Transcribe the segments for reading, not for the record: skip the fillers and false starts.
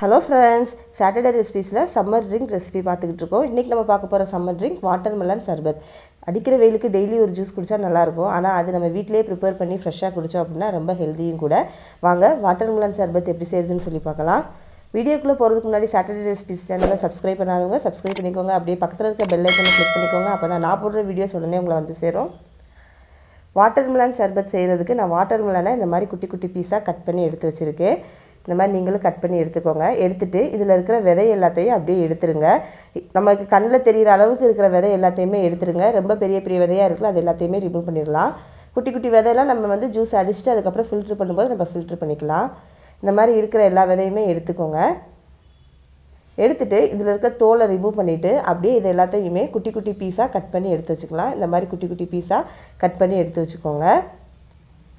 Hello friends, Saturday ரெசிபீஸில் summer drink recipe பார்த்துக்கிட்டு இருக்கோம். இன்றைக்கி நம்ம பார்க்க போகிற சம்மர் ட்ரிங்க் வாட்டர்மெலன் சர்பத். அடிக்கிற வெயிலுக்கு டெய்லி ஒரு ஜூஸ் குடித்தா நல்லாயிருக்கும். ஆனால் அது நம்ம வீட்டிலே ப்ரிப்பேர் பண்ணி ஃப்ரெஷ்ஷாக குடித்தோம் அப்படின்னா ரொம்ப ஹெல்த்தியும் கூட. வாங்க வாட்டர்மெலன் சர்பத் எப்படி செய்யுதுன்னு சொல்லி பார்க்கலாம். வீடியோக்குள்ளே போகிறதுக்கு முன்னாடி சாட்டர்டே ரெசிபீஸ் சேனலை சப்ஸ்கிரைப் பண்ணாதவங்க சப்ஸ்கிரைப் பண்ணிக்கோங்க. அப்படியே பக்கத்தில் இருக்க பெல் ஐக்கனை கிளிக் பண்ணிக்கோங்க. அப்போ தான் நான் போடுற வீடியோஸ் உடனே உங்களை வந்து சேரும். வாட்டர்மெலன் சர்பத் செய்கிறதுக்கு நான் வாட்டர்மெலனை இந்த மாதிரி குட்டி குட்டி பீஸாக கட் பண்ணி எடுத்து வச்சுருக்கேன். இந்த மாதிரி நீங்களும் கட் பண்ணி எடுத்துக்கோங்க. எடுத்துகிட்டு இதில் இருக்கிற விதை எல்லாத்தையும் அப்படியே எடுத்துருங்க. நமக்கு கண்ணில் தெரிகிற அளவுக்கு இருக்கிற விதை எல்லாத்தையுமே எடுத்துருங்க. ரொம்ப பெரிய பெரிய விதையாக இருக்குல்ல, அது எல்லாத்தையுமே ரிமூவ் பண்ணிடலாம். குட்டி குட்டி விதையெல்லாம் நம்ம வந்து ஜூஸ் அடிச்சுட்டு அதுக்கப்புறம் ஃபில்ட்ரு பண்ணும்போது நம்ம ஃபில்ட்ரு பண்ணிக்கலாம். இந்த மாதிரி இருக்கிற எல்லா விதையுமே எடுத்துக்கோங்க. எடுத்துகிட்டு இதில் இருக்க தோலை ரிமூவ் பண்ணிவிட்டு அப்படியே இது எல்லாத்தையுமே குட்டி குட்டி பீஸாக கட் பண்ணி எடுத்து வச்சுக்கலாம். இந்த மாதிரி குட்டி குட்டி பீஸாக கட் பண்ணி எடுத்து வச்சுக்கோங்க.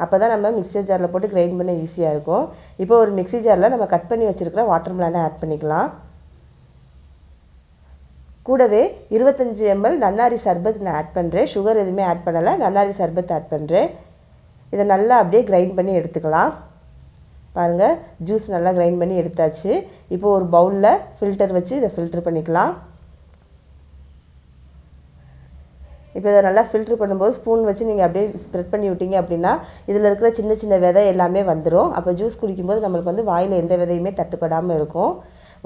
அப்போ தான் நம்ம மிக்ஸி ஜாரில் போட்டு கிரைண்ட் பண்ண ஈஸியாக இருக்கும். இப்போ ஒரு மிக்ஸி ஜாரில் நம்ம கட் பண்ணி வச்சுருக்கிற வாட்டர்மெலனை ஆட் பண்ணிக்கலாம். கூடவே 25 ml நன்னாரி சர்பத் நான் ஆட் பண்ணுறேன். சுகர் எதுவுமே ஆட் பண்ணலை, நன்னாரி சர்பத் ஆட் பண்ணுறேன். இதை நல்லா அப்படியே கிரைண்ட் பண்ணி எடுத்துக்கலாம். பாருங்கள், ஜூஸ் நல்லா கிரைண்ட் பண்ணி எடுத்தாச்சு. இப்போ ஒரு பவுலில் ஃபில்டர் வச்சு இதை ஃபில்ட்ரு பண்ணிக்கலாம். இப்போ இதை நல்லா ஃபில்ட்ரு பண்ணும்போது ஸ்பூன் வச்சு நீங்கள் அப்படியே ஸ்ப்ரெட் பண்ணி விட்டீங்க அப்படின்னா இதில் இருக்கிற சின்ன சின்ன விதை எல்லாமே வந்துடும். அப்போ ஜூஸ் குடிக்கும்போது நம்மளுக்கு வந்து வாயில் எந்த விதையுமே தட்டுப்படாமல் இருக்கும்.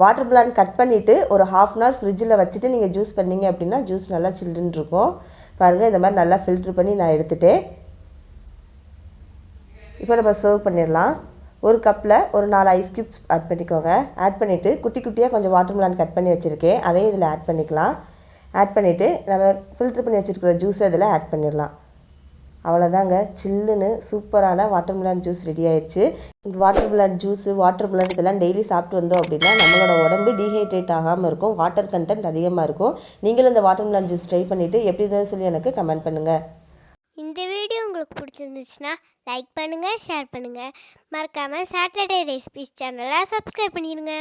வாட்டர்மெலன் கட் பண்ணிவிட்டு ஒரு ½ hour ஃப்ரிட்ஜில் வச்சுட்டு நீங்கள் ஜூஸ் பண்ணிங்க அப்படின்னா ஜூஸ் நல்லா சில்லுன்னு இருக்கும். பாருங்கள், இந்த மாதிரி நல்லா ஃபில்ட்ரு பண்ணி நான் எடுத்துகிட்டேன். இப்போ நம்ம சர்வ் பண்ணிடலாம். ஒரு கப்பில் ஒரு 4 ஐஸ் க்யூப்ஸ் ஆட் பண்ணிக்கோங்க. ஆட் பண்ணிவிட்டு குட்டி குட்டியாக கொஞ்சம் வாட்டர்மெலன் கட் பண்ணி வச்சுருக்கேன், அதையும் இதில் ஆட் பண்ணிக்கலாம். ஆட் பண்ணிவிட்டு நம்ம ஃபில்ட்ரு பண்ணி வச்சுருக்கிற ஜூஸை இதில் ஆட் பண்ணிடலாம். அவ்வளோதாங்க, சில்லுன்னு சூப்பரான வாட்டர்மெலன் ஜூஸ் ரெடி ஆயிடுச்சு. இந்த வாட்டர்மெலன் ஜூஸு வாட்டர்மெலன் இதெல்லாம் டெய்லி சாப்பிட்டு வந்தோம் அப்படின்னா நம்மளோட உடம்பு டீஹைட்ரேட் ஆகாமல் இருக்கும், வாட்டர் கண்டென்ட் அதிகமாக இருக்கும். நீங்களும் இந்த வாட்டர்மெலன் ஜூஸ் ட்ரை பண்ணிவிட்டு எப்படி இருந்ததுன்னு சொல்லி எனக்கு கமெண்ட் பண்ணுங்கள். இந்த வீடியோ உங்களுக்கு பிடிச்சிருந்துச்சுன்னா லைக் பண்ணுங்கள், ஷேர் பண்ணுங்கள். மறக்காமல் சாட்டர்டே ரெசிபீஸ் சேனலை சப்ஸ்கிரைப் பண்ணிடுங்க.